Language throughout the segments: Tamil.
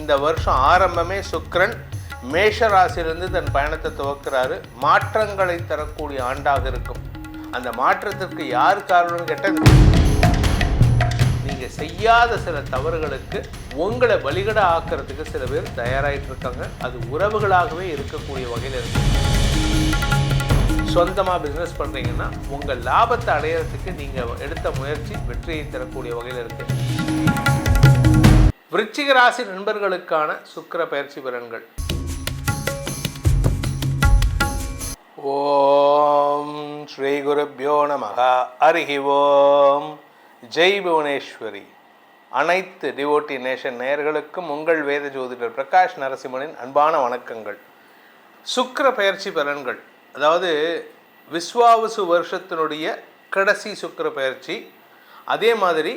இந்த வருஷம் ஆரம்பமே சுக்கிரன் மேஷ ராசியிலிருந்து தன் பயணத்தை துவக்கிறாரு. மாற்றங்களை தரக்கூடிய ஆண்டாக இருக்கும். அந்த மாற்றத்திற்கு யார் காரணம்னு கேட்டால், நீங்கள் செய்யாத சில தவறுகளுக்கு உங்களை வழிகட ஆக்கிறதுக்கு சில பேர் தயாராகிட்டு இருக்காங்க. அது உறவுகளாகவே இருக்கக்கூடிய வகையில் இருக்கு. சொந்தமாக பிஸ்னஸ் பண்ணுறீங்கன்னா உங்கள் லாபத்தை அடையிறதுக்கு நீங்கள் எடுத்த முயற்சி வெற்றியை தரக்கூடிய வகையில் இருக்கு. விருச்சிக ராசி நண்பர்களுக்கான சுக்கிர பயிற்சி பலன்கள். ஓம் ஸ்ரீ குருப்யோ நமஹ. ஹரிஹி ஓம். ஜெய் புவனேஸ்வரி. அனைத்து டிவோட்டி நேஷன் நேயர்களுக்கும் உங்கள் வேத ஜோதிடர் பிரகாஷ் நரசிம்மனின் அன்பான வணக்கங்கள். சுக்கிர பயிற்சி பலன்கள், அதாவது விஸ்வாவசு வருஷத்தினுடைய கடைசி சுக்கிர பயிற்சி, அதே மாதிரி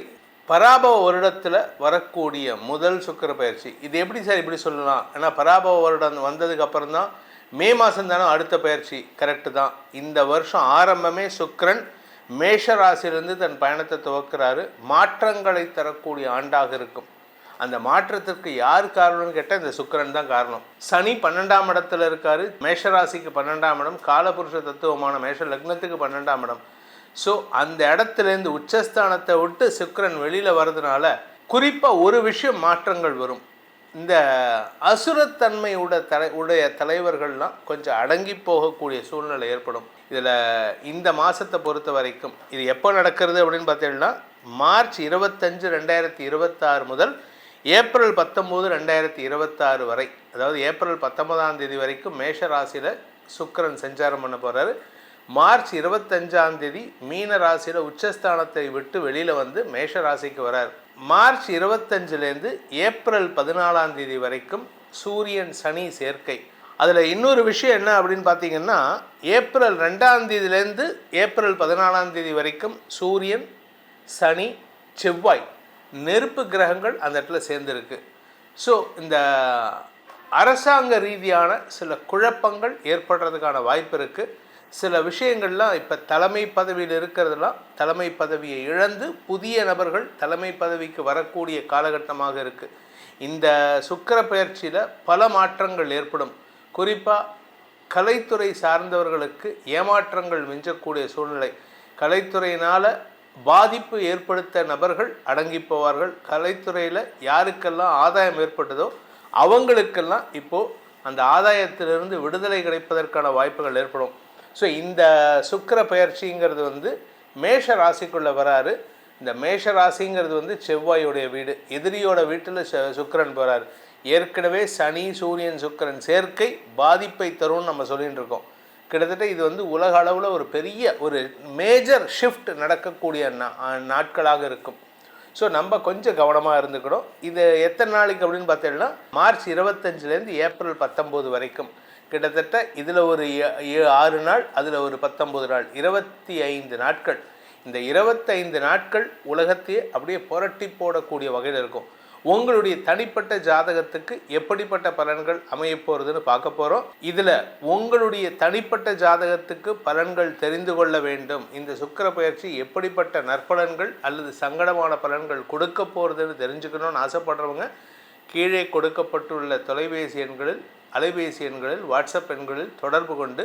பராபவ வருடத்தில் வரக்கூடிய முதல் சுக்கிர பயிற்சி. இது எப்படி சார் இப்படி சொல்லலாம்? ஏன்னா பராபவ வருடம் வந்ததுக்கு அப்புறம் தான் மே மாதம் தானே அடுத்த பயிற்சி. கரெக்டு தான். இந்த வருஷம் ஆரம்பமே சுக்கிரன் மேஷ ராசியிலிருந்து தன் பயணத்தை துவக்கிறாரு. மாற்றங்களை தரக்கூடிய ஆண்டாக இருக்கும். அந்த மாற்றத்திற்கு யார் காரணம்னு கேட்டால் இந்த சுக்கிரன் தான் காரணம். சனி 12ஆம் இடத்துல இருக்காரு. மேஷ ராசிக்கு 12ஆம் இடம், காலபுருஷ தத்துவமான மேஷ லக்னத்துக்கு 12ஆம் இடம். ஸோ அந்த இடத்துலேருந்து உச்சஸ்தானத்தை விட்டு சுக்கிரன் வெளியில் வர்றதுனால குறிப்பாக ஒரு விஷயம் மாற்றங்கள் வரும். இந்த அசுரத்தன்மையுடைய தலைவர்கள்லாம் கொஞ்சம் அடங்கி போகக்கூடிய சூழ்நிலை ஏற்படும். இதில் இந்த மாதத்தை பொறுத்த வரைக்கும் இது எப்போ நடக்கிறது அப்படின்னு பார்த்தீங்கன்னா, மார்ச் 25, 2026 முதல் ஏப்ரல் 19, 2026 வரை, அதாவது ஏப்ரல் 19ஆம் தேதி வரைக்கும் மேஷ ராசியில் சுக்கிரன் சஞ்சாரம் பண்ண போகிறாரு. மார்ச் 25ஆம் தேதி மீன ராசியில் உச்சஸ்தானத்தை விட்டு வெளியில் வந்து மேஷ ராசிக்கு வரார். மார்ச் 25லேருந்து ஏப்ரல் 14ஆம் தேதி வரைக்கும் சூரியன் சனி சேர்க்கை. அதில் இன்னொரு விஷயம் என்ன அப்படின்னு பார்த்தீங்கன்னா, ஏப்ரல் 2ஆம் தேதியிலேருந்து ஏப்ரல் 14ஆம் தேதி வரைக்கும் சூரியன் சனி செவ்வாய் நெருப்பு கிரகங்கள் அந்த இடத்துல சேர்ந்துருக்கு. ஸோ இந்த அரசாங்க ரீதியான சில குழப்பங்கள் ஏற்படுறதுக்கான வாய்ப்பு இருக்குது. சில விஷயங்கள்லாம் இப்போ தலைமை பதவியில் இருக்கிறதுலாம் தலைமை பதவியை இழந்து புதிய நபர்கள் தலைமை பதவிக்கு வரக்கூடிய காலகட்டமாக இருக்குது. இந்த சுக்கிர பயிற்சியில் பல மாற்றங்கள் ஏற்படும். குறிப்பாக கலைத்துறை சார்ந்தவர்களுக்கு ஏமாற்றங்கள் மிஞ்சக்கூடிய சூழ்நிலை. கலைத்துறையினால் பாதிப்பு ஏற்படுத்த நபர்கள் அடங்கி போவார்கள். கலைத்துறையில் யாருக்கெல்லாம் ஆதாயம் ஏற்பட்டதோ அவங்களுக்கெல்லாம் இப்போது அந்த ஆதாயத்திலிருந்து விடுதலை கிடைப்பதற்கான வாய்ப்புகள் ஏற்படும். ஸோ இந்த சுக்கிர பயிற்சிங்கிறது வந்து மேஷ ராசிக்குள்ளே வராரு. இந்த மேஷ ராசிங்கிறது வந்து செவ்வாயோடைய வீடு, எதிரியோட வீட்டில் சுக்கிரன் போகிறார். ஏற்கனவே சனி சூரியன் சுக்கிரன் சேர்க்கை பாதிப்பை தரும்னு நம்ம சொல்லிகிட்டு இருக்கோம். கிட்டத்தட்ட இது வந்து உலக அளவில் ஒரு பெரிய ஒரு மேஜர் ஷிஃப்ட் நடக்கக்கூடிய நாட்களாக இருக்கும். ஸோ நம்ம கொஞ்சம் கவனமாக இருந்துக்கணும். இது எத்தனை நாளைக்கு அப்படின்னு பார்த்தீங்கன்னா, மார்ச் 25லேருந்து ஏப்ரல் 19 வரைக்கும், கிட்டத்தட்ட இதில் ஒரு 6 நாள், அதில் ஒரு 19 நாள், 25 நாட்கள். இந்த 25 நாட்கள் உலகத்தையே அப்படியே புரட்டி போடக்கூடிய வகையில் இருக்கும். உங்களுடைய தனிப்பட்ட ஜாதகத்துக்கு எப்படிப்பட்ட பலன்கள் அமைய போகிறதுன்னு பார்க்க போகிறோம். இதில் உங்களுடைய தனிப்பட்ட ஜாதகத்துக்கு பலன்கள் தெரிந்து கொள்ள வேண்டும். இந்த சுக்கிர பயிற்சி எப்படிப்பட்ட நற்பலன்கள் அல்லது சங்கடமான பலன்கள் கொடுக்க போகிறதுன்னு தெரிஞ்சுக்கணும்னு ஆசைப்படுறவங்க கீழே கொடுக்கப்பட்டுள்ள தொலைபேசி எண்களில், அலைபேசி எண்களில், வாட்ஸ்அப் எண்களில் தொடர்பு கொண்டு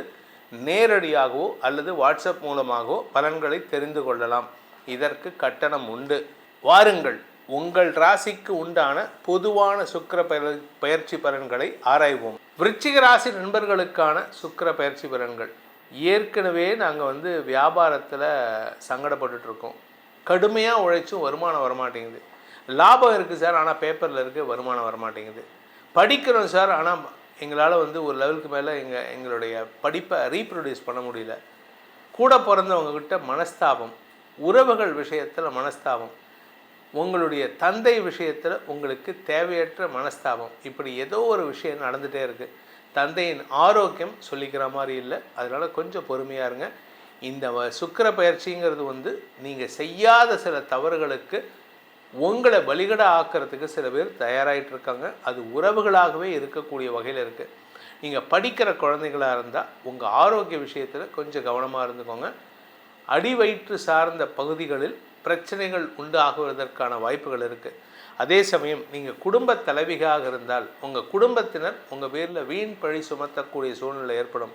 நேரடியாகவோ அல்லது வாட்ஸ்அப் மூலமாகவோ பலன்களை தெரிந்து கொள்ளலாம். இதற்கு கட்டணம் உண்டு. வாருங்கள், உங்கள் ராசிக்கு உண்டான பொதுவான சுக்கிர பயிற்சி பலன்களை ஆராய்வோம். விருச்சிக ராசி நண்பர்களுக்கான சுக்கிர பயிற்சி பலன்கள். ஏற்கனவே நாங்கள் வந்து வியாபாரத்தில் சங்கடப்பட்டுருக்கோம். கடுமையாக உழைச்சும் வருமானம் வரமாட்டேங்குது. லாபம் இருக்குது சார், ஆனால் பேப்பரில் இருக்குது, வருமானம் வரமாட்டேங்குது. படிக்கிறோம் சார், ஆனால் எங்களால் வந்து ஒரு லெவலுக்கு மேலே எங்களுடைய படிப்பை ரீப்ரொடியூஸ் பண்ண முடியல. கூட பிறந்தவங்கக்கிட்ட மனஸ்தாபம், உறவுகள் விஷயத்தில் மனஸ்தாபம், உங்களுடைய தந்தை விஷயத்தில் உங்களுக்கு தேவையற்ற மனஸ்தாபம், இப்படி ஏதோ ஒரு விஷயம் நடந்துகிட்டே இருக்குது. தந்தையின் ஆரோக்கியம் சொல்லிக்கிற மாதிரி இல்லை. அதனால் கொஞ்சம் பொறுமையாக இருங்க. இந்த சுக்கிர பயிற்சிங்கிறது வந்து நீங்கள் செய்யாத சில தவறுகளுக்கு உங்களை வழிகட ஆக்கிறதுக்கு சில பேர் தயாராகிட்டு இருக்காங்க. அது உறவுகளாகவே இருக்கக்கூடிய வகையில் இருக்குது. நீங்கள் படிக்கிற குழந்தைகளாக இருந்தால் உங்கள் ஆரோக்கிய விஷயத்தில் கொஞ்சம் கவனமாக இருந்துக்கோங்க. அடி வயிற்று சார்ந்த பகுதிகளில் பிரச்சனைகள் உண்டாகுவதற்கான வாய்ப்புகள் இருக்குது. அதே சமயம் நீங்கள் குடும்ப தலைவிகாக இருந்தால் உங்கள் குடும்பத்தினர் உங்கள் பேரில் வீண் பழி சுமத்தக்கூடிய சூழ்நிலை ஏற்படும்.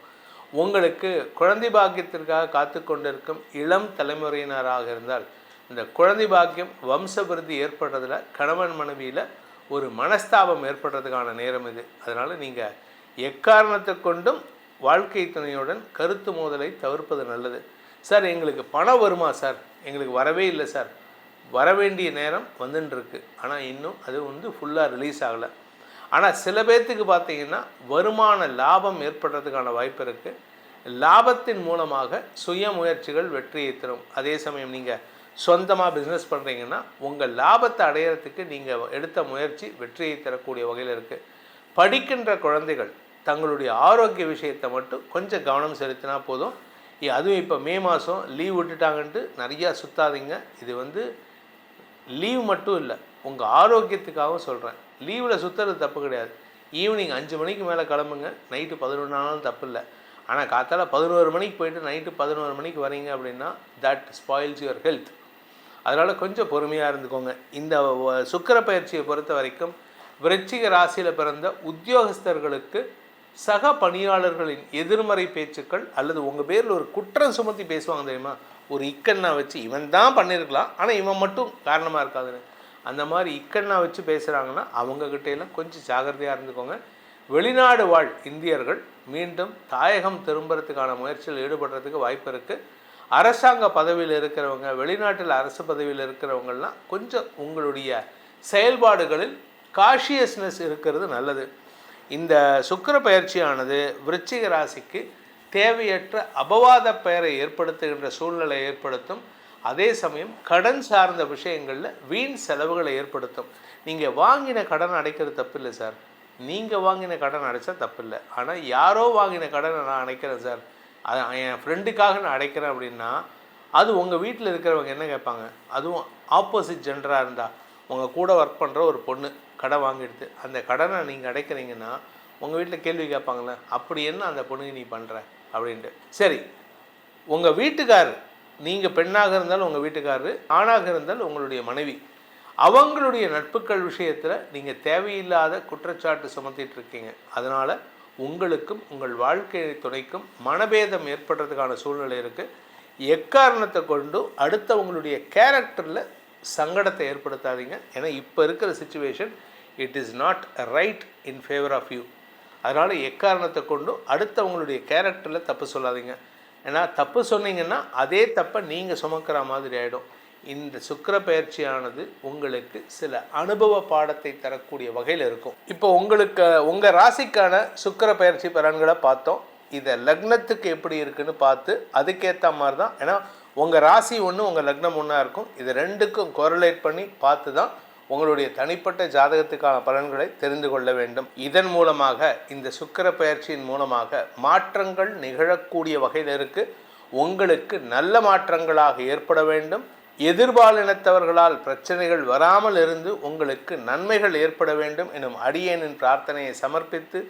உங்களுக்கு குழந்தை பாக்கியத்திற்காக காத்து கொண்டிருக்கும் இளம் தலைமுறையினராக இருந்தால் இந்த குழந்தை பாக்கியம் வம்ச விருத்தி ஏற்படுறதுல கணவன் மனைவியில் ஒரு மனஸ்தாபம் ஏற்படுறதுக்கான நேரம் இது. அதனால் நீங்கள் எக்காரணத்தை கொண்டும் வாழ்க்கை துணையுடன் கருத்து மோதலை தவிர்ப்பது நல்லது. சார் எங்களுக்கு பணம் வருமா சார்? எங்களுக்கு வரவே இல்லை சார். வரவேண்டிய நேரம் வந்துட்டுருக்கு, ஆனால் இன்னும் அது ஃபுல்லாக ரிலீஸ் ஆகலை. ஆனால் சில பேர்த்துக்கு பார்த்தீங்கன்னா வருமான லாபம் ஏற்படுறதுக்கான வாய்ப்பு இருக்குது. லாபத்தின் மூலமாக சுய முயற்சிகள் வெற்றியை தரும். அதே சமயம் நீங்கள் சொந்தமாக பிஸ்னஸ் பண்ணுறீங்கன்னா உங்கள் லாபத்தை அடையிறதுக்கு நீங்கள் எடுத்த முயற்சி வெற்றியை தரக்கூடிய வகையில் இருக்குது. படிக்கின்ற குழந்தைகள் தங்களுடைய ஆரோக்கிய விஷயத்தை மட்டும் கொஞ்சம் கவனம் செலுத்தினா போதும். அதுவும் இப்போ மே மாதம் லீவ் விட்டுட்டாங்கன்ட்டு நிறையா சுற்றாதீங்க. இது லீவ் மட்டும் இல்லை, உங்கள் ஆரோக்கியத்துக்காகவும் சொல்கிறேன். லீவில் சுற்றுறது தப்பு கிடையாது. ஈவினிங் 5 மணிக்கு மேலே கிளம்புங்க, நைட்டு 11 ஆனாலும் தப்பு இல்லை. ஆனால் காத்தால 11 மணிக்கு போயிட்டு நைட்டு 11 மணிக்கு வரீங்க அப்படின்னா தட் ஸ்பாயில்ஸ் யுவர் ஹெல்த். அதனால் கொஞ்சம் பொறுமையாக இருந்துக்கோங்க. இந்த சுக்கிர பயிற்சியை பொறுத்த வரைக்கும் விருச்சிக ராசியில் பிறந்த உத்தியோகஸ்தர்களுக்கு சக பணியாளர்களின் எதிர்மறை பேச்சுக்கள் அல்லது உங்கள் பேரில் ஒரு குற்றம் சுமத்தி பேசுவாங்க தெரியுமா, ஒரு இக்கண்ணா வச்சு இவன் தான் பண்ணியிருக்கலாம் ஆனால் இவன் மட்டும் காரணமாக இருக்காதுன்னு, அந்த மாதிரி இக்கண்ணா வச்சு பேசுகிறாங்கன்னா அவங்கக்கிட்டையெல்லாம் கொஞ்சம் ஜாகிரதையாக இருந்துக்கோங்க. வெளிநாடு வாழ் இந்தியர்கள் மீண்டும் தாயகம் திரும்புறதுக்கான முயற்சியில் ஈடுபடுறதுக்கு வாய்ப்பு இருக்குது. அரசாங்க பதவியில் இருக்கிறவங்க, வெளிநாட்டில் அரசு பதவியில் இருக்கிறவங்கள்லாம் கொஞ்சம் உங்களுடைய செயல்பாடுகளில் காஷியஸ்னஸ் இருக்கிறது நல்லது. இந்த சுக்கிர பயிற்சியானது விருச்சிக ராசிக்கு தேவையற்ற அபவாத பெயரை ஏற்படுத்துகின்ற சூழ்நிலை ஏற்படுத்தும். அதே சமயம் கடன் சார்ந்த விஷயங்களில் வீண் செலவுகளை ஏற்படுத்தும். நீங்கள் வாங்கின கடன் அடைக்கிறது தப்பு இல்லை சார், நீங்கள் வாங்கின கடன் அடைச்சா தப்பு இல்லை. ஆனால் யாரோ வாங்கின கடனை நான் அடைக்கிறேன் சார், அது என் ஃப்ரெண்டுக்காக நான் அடைக்கிறேன் அப்படின்னா அது உங்கள் வீட்டில் இருக்கிறவங்க என்ன கேட்பாங்க? அதுவும் ஆப்போசிட் ஜெண்டராக இருந்தால், உங்கள் கூட ஒர்க் பண்ணுற ஒரு பொண்ணு கடன் வாங்கிடுது, அந்த கடனை நீங்கள் அடைக்கிறீங்கன்னா உங்கள் வீட்டில் கேள்வி கேட்பாங்களே, அப்படி என்ன அந்த பொண்ணுக்கு நீ பண்ணுற அப்படின்ட்டு. சரி, உங்கள் வீட்டுக்காரர், நீங்கள் பெண்ணாக இருந்தாலும் உங்கள் வீட்டுக்காரர், ஆணாக இருந்தால் உங்களுடைய மனைவி, அவங்களுடைய நட்புகள் விஷயத்தில் நீங்கள் தேவையில்லாத குற்றச்சாட்டு சுமத்திட்டு இருக்கீங்க. அதனால் உங்களுக்கும் உங்கள் வாழ்க்கை துணைக்கும் மனபேதம் ஏற்படுறதுக்கான சூழ்நிலை இருக்குது. எக்காரணத்தை கொண்டு அடுத்தவங்களுடைய கேரக்டரில் சங்கடத்தை ஏற்படுத்தாதீங்க. ஏன்னா இப்போ இருக்கிற situation it is not right in favour of you. அதனால் எக்காரணத்தை கொண்டும் அடுத்தவங்களுடைய கேரக்டரில் தப்பு சொல்லாதீங்க. ஏன்னா தப்பு சொன்னீங்கன்னா அதே தப்பை நீங்கள் சுமக்கிற மாதிரி ஆகிடும். இந்த சுக்கிர பயிற்சியானது உங்களுக்கு சில அனுபவ பாடத்தை தரக்கூடிய வகையில் இருக்கும். இப்போ உங்களுக்கு உங்கள் ராசிக்கான சுக்கிர பயிற்சி பலன்களை பார்த்தோம். இதை லக்னத்துக்கு எப்படி இருக்குன்னு பார்த்து அதுக்கேற்ற மாதிரி தான், ஏன்னா உங்கள் ராசி ஒன்று உங்கள் லக்னம் ஒன்றா இருக்கும், இது ரெண்டுக்கும் கோரிலேட் பண்ணி பார்த்து தான் உங்களுடைய தனிப்பட்ட ஜாதகத்துக்கான பலன்களை தெரிந்து கொள்ள வேண்டும். இதன் மூலமாக இந்த சுக்கிர பயிற்சியின் மூலமாக மாற்றங்கள் நிகழக்கூடிய வகையில் இருக்குது. உங்களுக்கு நல்ல மாற்றங்களாக ஏற்பட வேண்டும். எதிர்பாலினத்தவர்களால் பிரச்சனைகள் வராமல் இருந்து உங்களுக்கு நன்மைகள் ஏற்பட வேண்டும் எனும் அடியேனின் பிரார்த்தனையை சமர்ப்பித்து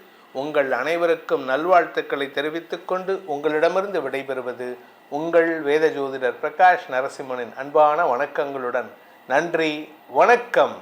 உங்கள் அனைவருக்கும் நல்வாழ்த்துக்களை தெரிவித்துக் கொண்டு உங்களிடமிருந்து விடைபெறுவது உங்கள் வேத ஜோதிடர் பிரகாஷ் நரசிம்மனின் அன்பான வணக்கங்களுடன். நன்றி, வணக்கம்.